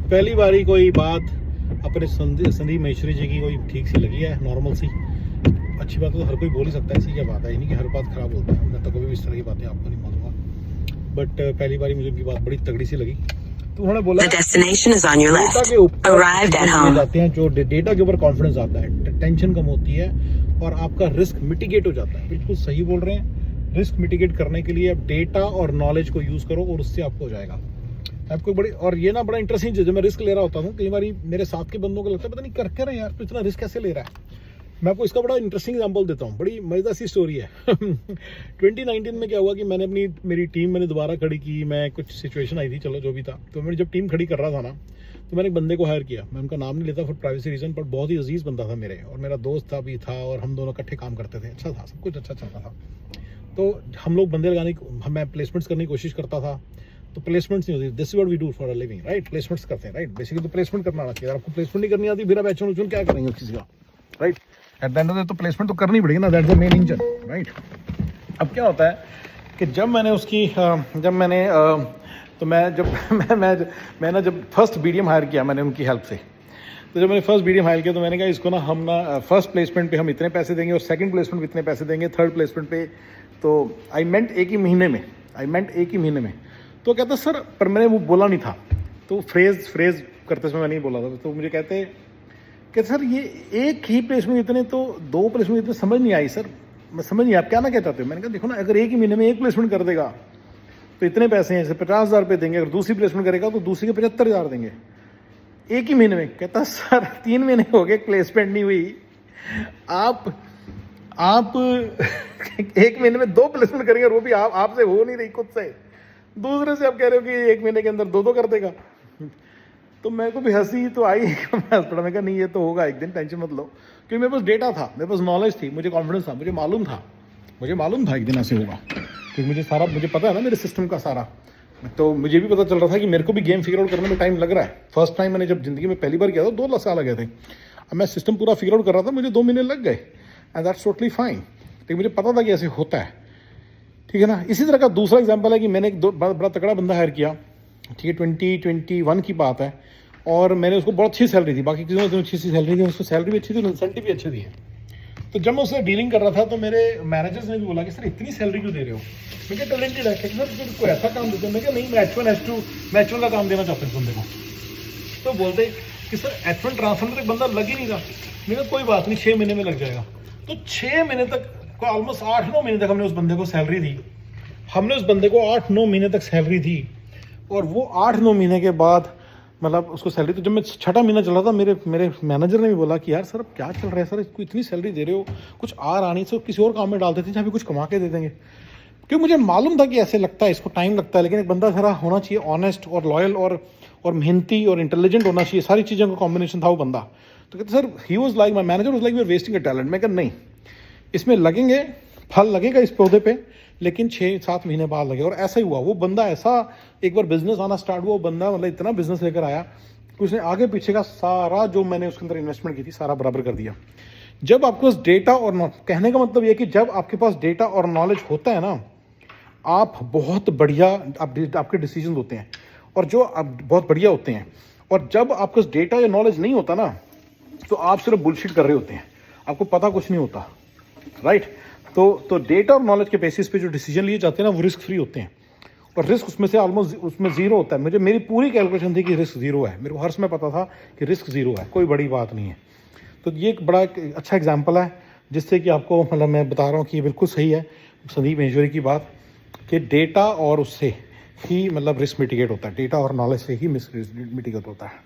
पहली बारी कोई बात अपने संदीप महेश्वरी जी की कोई ठीक सी लगी है, नॉर्मल सी। अच्छी बात तो हर कोई बोल ही सकता है, ऐसी क्या बात है, नहीं कि हर बात खराब बोलता है। मैं तो कभी भी इस तरह की बातें आपको नहीं मानूंगा, बट पहली बारी मुझे उनकी बात बड़ी तगड़ी सी लगी। तो उन्होंने बोला डेटा के ऊपर जाते हैं, जो डेटा के ऊपर कॉन्फिडेंस आता है, टेंशन कम होती है और आपका रिस्क मिटिगेट हो जाता है। बिल्कुल सही बोल रहे हैं। रिस्क मिटिगेट करने के लिए आप डेटा और नॉलेज को यूज करो और उससे आपको हो जाएगा। आपको बड़ी, और ये ना बड़ा इंटरेस्टिंग चीज है, मैं रिस्क ले रहा होता हूँ कई बार मेरे साथ के बंदों को लगता है पता नहीं कर क्या रहे हैं यार, तो इतना रिस्क कैसे ले रहा है। मैं आपको इसका बड़ा इंटरेस्टिंग एग्जांपल देता हूँ, बड़ी मजेदार सी स्टोरी है। 2019 में क्या हुआ कि मैंने मेरी टीम मैंने दोबारा खड़ी की। मैं कुछ सिचुएशन आई थी, चलो जो भी था, तो मैंने जब टीम खड़ी कर रहा था ना, तो मैंने एक बंदे को हायर किया। मैं उनका नाम नहीं लेता फॉर प्राइवेसी रीजन, पर बहुत ही अजीज बंदा था मेरे, और मेरा दोस्त था भी था, और हम दोनों इकट्ठे काम करते थे। अच्छा था, सब कुछ अच्छा चलता था। तो हम लोग बंदे लगाने की, मैं प्लेसमेंट्स करने की कोशिश करता था, तो प्लेसमेंट्स नहीं होती। This is what we do for a living, right? Placements करते हैं, राइट? बेसिकली तो प्लेसमेंट करना आना चाहिए। आपको प्लेसमेंट नहीं करनी आती, बिना बैचन उचन क्या करेंगे किसी का, right? At the end of the day तो प्लेसमेंट तो करनी पड़ेगी ना, that's the main engine, right? अब क्या होता है कि जब मैंने उसकी जब मैंने तो मैं जब मैंने जब फर्स्ट बीडीएम हायर किया मैंने उनकी हेल्प से, तो जब मैंने फर्स्ट बीडीएम हायर किया तो मैंने कहा इसको ना हम ना फर्स्ट प्लेसमेंट पे हम इतने पैसे देंगे और सेकंड प्लेसमेंट पे इतने पैसे देंगे, थर्ड प्लेसमेंट पे तो आई मेंट एक ही महीने में। तो कहता सर, पर मैंने वो बोला नहीं था, तो फ्रेज करते समय मैं नहीं बोला था। तो मुझे कहते कि सर ये एक ही प्लेसमेंट इतने, तो दो प्लेसमेंट इतने समझ नहीं आई सर, मैं समझ नहीं, आप क्या ना क्या चाहते हो। मैंने कहा देखो ना, अगर एक ही महीने में एक प्लेसमेंट कर देगा तो इतने पैसे हैं, जैसे 50,000 रुपये देंगे, अगर दूसरी प्लेसमेंट करेगा तो दूसरी के 75,000 देंगे एक ही महीने में। कहता सर 3 महीने हो गए प्लेसमेंट नहीं हुई, आप एक महीने में 2 प्लेसमेंट करेंगे, और वो भी आपसे हो नहीं रही, खुद से दूसरे से आप कह रहे हो कि एक महीने के अंदर 2 कर देगा। तो मेरे को भी हंसी तो आई, मैं हंस पड़ा। मैं कहा नहीं ये तो होगा एक दिन, टेंशन मत लो, क्योंकि मेरे पास डेटा था, मेरे पास नॉलेज थी, मुझे कॉन्फिडेंस था, मुझे मालूम था एक दिन ऐसे होगा, क्योंकि मुझे पता है ना मेरे सिस्टम का सारा। तो मुझे भी पता चल रहा था कि मेरे को भी गेम फिगर आउट करने में टाइम लग रहा है। फर्स्ट टाइम मैंने जब जिंदगी में पहली बार किया था 2 साल लगे थे। अब मैं सिस्टम पूरा फिगर आउट कर रहा था, मुझे 2 महीने लग गए, एंड दैट्स टोटली फाइन, लेकिन मुझे पता था कि ऐसे होता है, ठीक है ना। इसी तरह का दूसरा एग्जाम्पल है कि मैंने एक बड़ा तगड़ा बंदा हायर किया, ठीक है, 2021 की बात है, और मैंने उसको बहुत अच्छी सैलरी थी, बाकी किसी ने अच्छी सी सैलरी थी, उसको सैलरी भी अच्छी थी, इंसेंटिव भी अच्छे दिए। तो जब मैं उससे डीलिंग कर रहा था तो मेरे मैनेजर्स ने भी बोला कि सर इतनी सैलरी क्यों दे रहे हो। मैं क्या टैलेंटेड है, सर कोई ऐसा काम देते हैं। मैं क्या नहीं, मैं H1 H2 का काम देना चाहता हूँ बंदे को। तो बोलते कि सर H1 ट्रांसफर में तो बंदा लग ही नहीं रहा। मैंने कोई बात नहीं, 6 महीने में लग जाएगा। तो 6 महीने तक, ऑलमोस्ट 8-9 महीने तक हमने उस बंदे को सैलरी दी। और वो 8-9 महीने के बाद मतलब उसको सैलरी, तो जब मैं 6ठा महीना चला था, मेरे मैनेजर ने भी बोला कि यार सर अब क्या चल रहा है सर, इसको इतनी सैलरी दे रहे हो, कुछ आ रहा नहीं, सर किसी और काम में डाल देते हैं जहाँ भी कुछ कमा के दे देंगे। क्योंकि मुझे मालूम था कि ऐसे लगता है, इसको टाइम लगता है, लेकिन एक बंदा सारा होना चाहिए ऑनेस्ट और लॉयल और मेहनती और इंटेलिजेंट होना चाहिए, सारी चीज़ों का कॉम्बिनेशन था वो बंदा। तो कहते sir, he was like, my manager was like we are wasting a talent. मैं कहा नहीं, इसमें लगेंगे, फल लगेगा इस पौधे पे, लेकिन 6-7 महीने बाद लगे। और ऐसा ही हुआ, वो बंदा ऐसा एक बार बिजनेस आना स्टार्ट हुआ, वो बंदा मतलब इतना बिजनेस लेकर आया कि उसने आगे पीछे का सारा जो मैंने उसके अंदर इन्वेस्टमेंट की थी सारा बराबर कर दिया। जब आपके पास डेटा और कहने का मतलब ये कि जब आपके पास डेटा और नॉलेज होता है ना, आप बहुत बढ़िया, आपके डिसीजन होते हैं और जो आप बहुत बढ़िया होते हैं। और जब आपके पास डेटा या नॉलेज नहीं होता ना, तो आप सिर्फ बुलशिट कर रहे होते हैं, आपको पता कुछ नहीं होता, राइट? तो डेटा और नॉलेज के बेसिस पे जो डिसीजन लिए जाते हैं ना, वो रिस्क फ्री होते हैं, और रिस्क उसमें से ऑलमोस्ट उसमें जीरो होता है। मेरी पूरी कैलकुलेशन थी कि रिस्क जीरो है, मेरे को हर समय पता था कि रिस्क जीरो है, कोई बड़ी बात नहीं है। तो ये एक बड़ा अच्छा एग्जांपल है जिससे कि आपको मतलब मैं बता रहा हूँ कि ये बिल्कुल सही है संदीप महेश्वरी की बात, कि डेटा और उससे ही मतलब रिस्क मिटिगेट होता है, डेटा और नॉलेज से ही रिस्क मिटिगेट होता है।